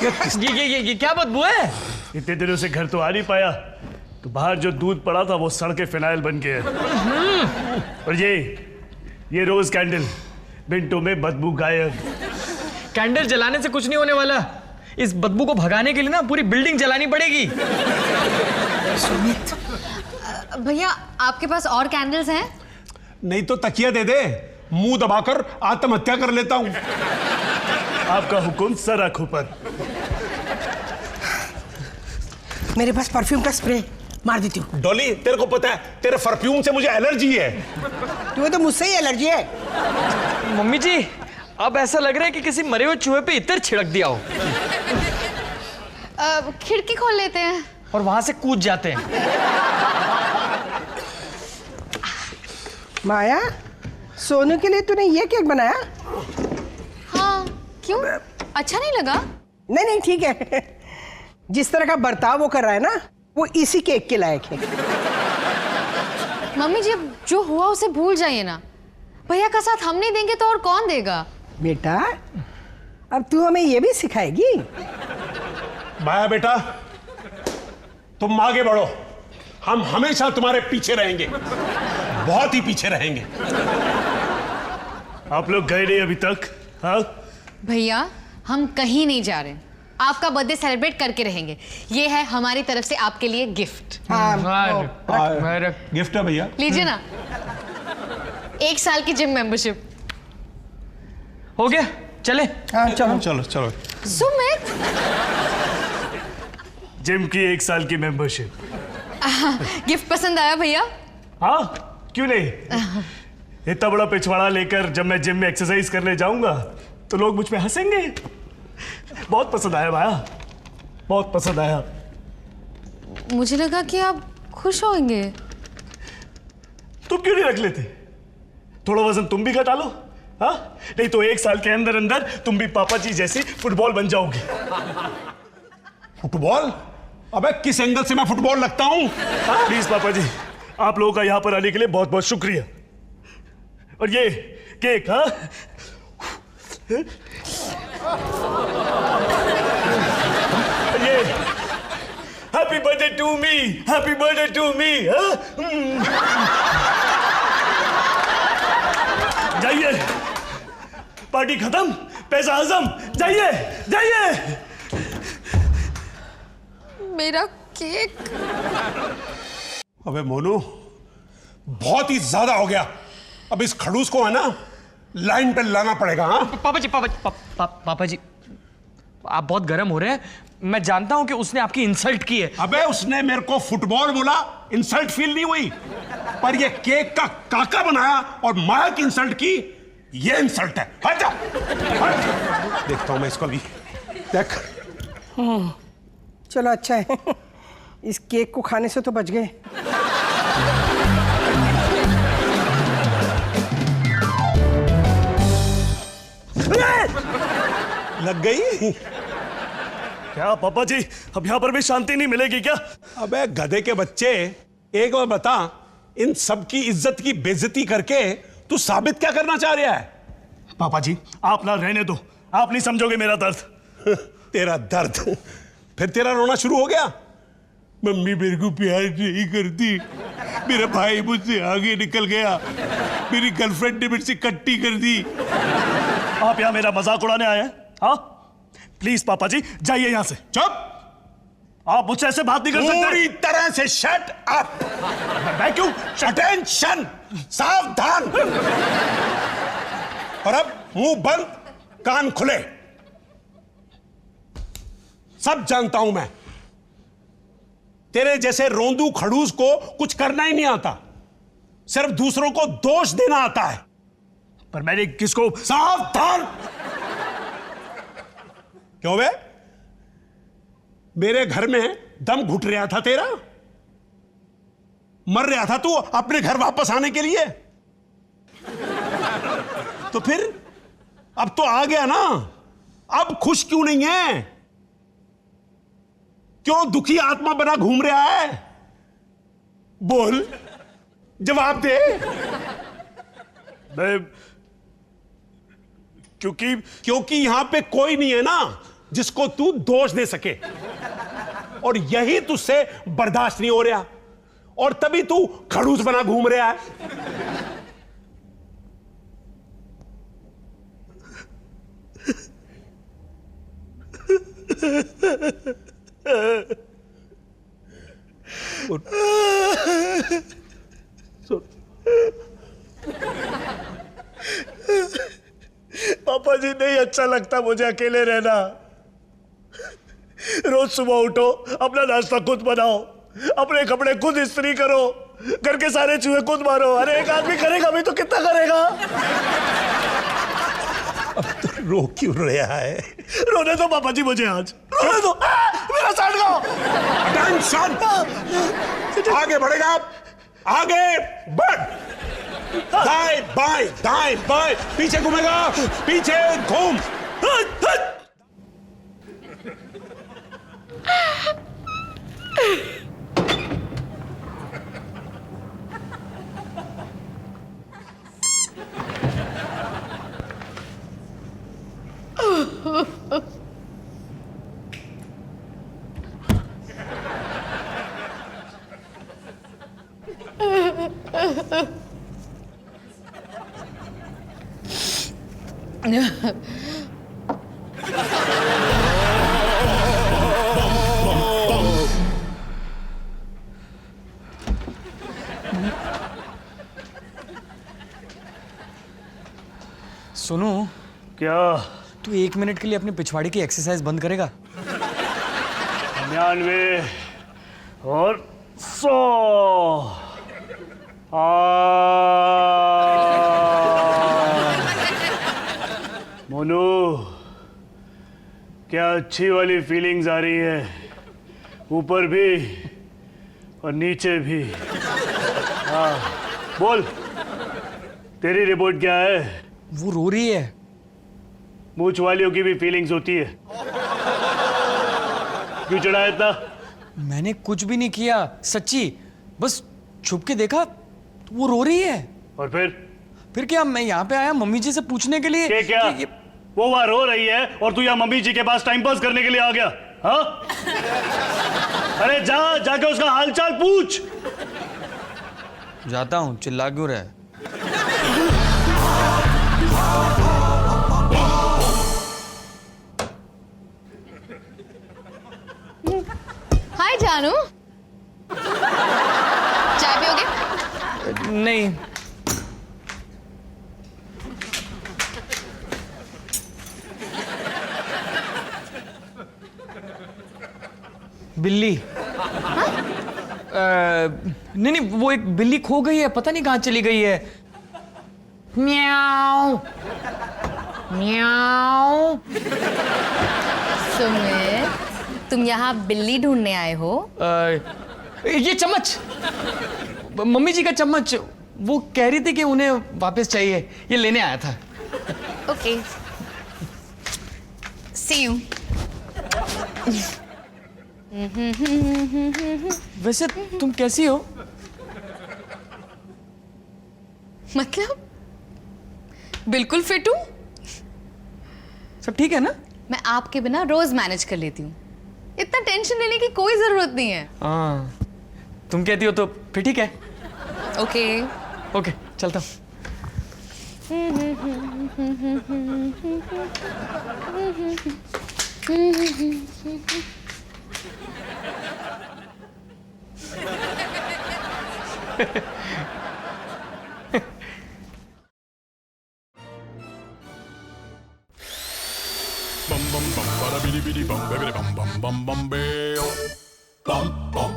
ये क्या बदबू है? इतने दिनों से घर तो आ नहीं पाया, तो बाहर जो दूध पड़ा था वो सड़ के फिनाइल बन गया। और ये रोज कैंडल, मिनटों में बदबू गायब। कैंडल जलाने से कुछ नहीं होने वाला। इस बदबू को भगाने के लिए ना पूरी बिल्डिंग जलानी पड़ेगी। सुमित, भैया आपके पास और कैंडल्स हैं? नहीं तो तकिया दे दे, मुंह दबाकर आत्महत्या कर लेता हूं। आपका हुक्म सर आंखों पर। मेरे पास परफ्यूम का स्प्रे, मार देती हूँ। डॉली, तेरे को पता है तेरे परफ्यूम से मुझे एलर्जी है। तुम्हें तो मुझसे ही एलर्जी है। मम्मी जी, अब ऐसा लग रहा है कि किसी मरे हुए चूहे पे इत्र छिड़क दिया हो। खिड़की खोल लेते हैं और वहां से कूद जाते हैं। माया, सोनू के लिए तूने ये केक बनाया? हाँ, क्यों? अच्छा नहीं लगा? नहीं नहीं ठीक है। जिस तरह का बर्ताव वो कर रहा है ना, वो इसी केक के लायक है। मम्मी जी, अब जो हुआ उसे भूल जाइए ना। भैया का साथ हम नहीं देंगे तो और कौन देगा? बेटा, अब तू हमें ये भी सिखाएगी? माया बेटा, तुम आगे बढ़ो, हम हमेशा तुम्हारे पीछे रहेंगे, बहुत ही पीछे रहेंगे। आप लोग गए नहीं अभी तक? हाँ भैया, हम कहीं नहीं जा रहे, आपका बर्थडे सेलिब्रेट करके रहेंगे। ये है हमारी तरफ से आपके लिए गिफ्ट। गिफ्ट है भैया, लीजिए ना। 1 साल की जिम मेंबरशिप। हो गया, चले। हाँ चलो चलो चलो। सुमित, जिम की 1 साल की मेंबरशिप। गिफ्ट पसंद आया भैया? हाँ क्यों नहीं। इतना बड़ा पिछवाड़ा लेकर जब मैं जिम में एक्सरसाइज करने जाऊंगा तो लोग मुझ पे हंसेंगे। बहुत पसंद आया भाया, बहुत पसंद आया। मुझे लगा कि आप खुश होंगे। तुम क्यों नहीं रख लेते? थोड़ा वजन तुम भी घटा लो। हाँ, नहीं तो 1 साल के अंदर अंदर तुम भी पापा जी जैसी फुटबॉल बन जाओगे। फुटबॉल? अबे किस एंगल से मैं फुटबॉल लगता हूं? प्लीज पापा जी, आप लोगों का यहां पर आने के लिए बहुत बहुत शुक्रिया। और ये केक, हाँ ये happy birthday to me, happy birthday to me. जाइए, पार्टी खत्म, पैसा हजम। जाइए जाइए। मेरा केक। अबे मोनू, बहुत ही ज्यादा हो गया। अब इस खड़ूस को है ना लाइन पे लाना पड़ेगा। हाँ पापा जी, पापा जी, आप बहुत गर्म हो रहे हैं। मैं जानता हूं कि उसने आपकी इंसल्ट की है। अबे उसने मेरे को फुटबॉल बोला, इंसल्ट फील नहीं हुई, पर ये केक का काका बनाया और माया की इंसल्ट की, ये इंसल्ट है। हट जा, हट। देखता हूं मैं इसको भी। देख। चलो अच्छा है, इस केक को खाने से तो बच गए। लग गई? क्या पापा जी, अब यहां पर भी शांति नहीं मिलेगी क्या? अबे गधे के बच्चे, एक बार बता, इन सब की इज्जत की बेइज्जती करके तू साबित क्या करना चाह रहा है? पापा जी, आप ना रहने दो, आप नहीं समझोगे मेरा दर्द। तेरा दर्द? फिर तेरा रोना शुरू हो गया? मम्मी मेरे को प्यार नहीं करती, मेरा भाई मुझसे आगे निकल गया, मेरी गर्लफ्रेंड ने मेरे से कट्टी कर दी। आप यहाँ मेरा मजाक उड़ाने आए हैं? हाँ, प्लीज पापा जी जाइए यहाँ से। चुप! आप मुझसे ऐसे बात नहीं कर सकते। पूरी तरह से शट अप। मैं क्यों? अटेंशन, सावधान। और अब मुंह बंद, कान खुले। सब जानता हूं मैं, तेरे जैसे रोंदू खड़ूस को कुछ करना ही नहीं आता, सिर्फ दूसरों को दोष देना आता है। पर मैंने किसको? सावधान! क्यों बे? मेरे घर में दम घुट रहा था तेरा? मर रहा था तू अपने घर वापस आने के लिए? तो फिर अब तो आ गया ना, अब खुश क्यों नहीं है? क्यों दुखी आत्मा बना घूम रहा है? बोल, जवाब दे। मैं क्योंकि यहां पे कोई नहीं है ना, जिसको तू दोष दे सके, और यही तुझसे बर्दाश्त नहीं हो रहा, और तभी तू खड़ूस बना घूम रहा है। पापा जी, नहीं अच्छा लगता मुझे अकेले रहना। रोज सुबह उठो, अपना नाश्ता खुद बनाओ, अपने कपड़े खुद इस्त्री करो, घर के सारे चूहे खुद मारो। अरे एक आदमी करेगा भी तो कितना करेगा? अब तो रो क्यों रहा है? रोने दो पापा जी मुझे, आज रोने दो। मेरा साथ गाओ। अटेंशन! आगे बढ़ेगा आप, आगे बढ़। दाएं बाएं, दाएं बाएं, पीछे घूमेगा, पीछे घूम। सुनो, क्या? तू 1 मिनट के लिए अपने पिछवाड़े की एक्सरसाइज बंद करेगा? 99 और 100। मोनू, क्या अच्छी वाली फीलिंग्स आ रही है, ऊपर भी और नीचे भी। हाँ बोल, तेरी रिपोर्ट क्या है? वो रो रही है। मूंछ वालियों की भी फीलिंग्स होती है। क्यों चढ़ाया इतना? मैंने कुछ भी नहीं किया, सच्ची, बस छुप के देखा तो वो रो रही है। और फिर क्या, मैं यहाँ पे आया मम्मी जी से पूछने के लिए क्या? कि वो वहां रो रही है और तू यहाँ मम्मी जी के पास टाइम पास करने के लिए आ गया? हाँ? अरे जाके उसका हालचाल पूछ। जाता हूँ, चिल्ला क्यों रहा है? हाय जानू, चाय पियोगे? नहीं। बिल्ली। नहीं, वो एक बिल्ली खो गई है, पता नहीं कहाँ चली गई है। म्याऊ म्याऊ। सुमित, तुम यहाँ बिल्ली ढूंढने आए हो? ये चम्मच, मम्मी जी का चम्मच, वो कह रही थी कि उन्हें वापस चाहिए, ये लेने आया था। Okay, see you. वैसे तुम कैसी हो? मतलब बिल्कुल फिट हूँ। सब ठीक है ना? मैं आपके बिना रोज मैनेज कर लेती हूँ, इतना टेंशन लेने की कोई जरूरत नहीं है। हाँ, तुम कहती हो तो फिर ठीक है। ओके ओके, चलता हूँ। bum bum bum bada bidi bidi bum bidi bum bum bum bum bam bum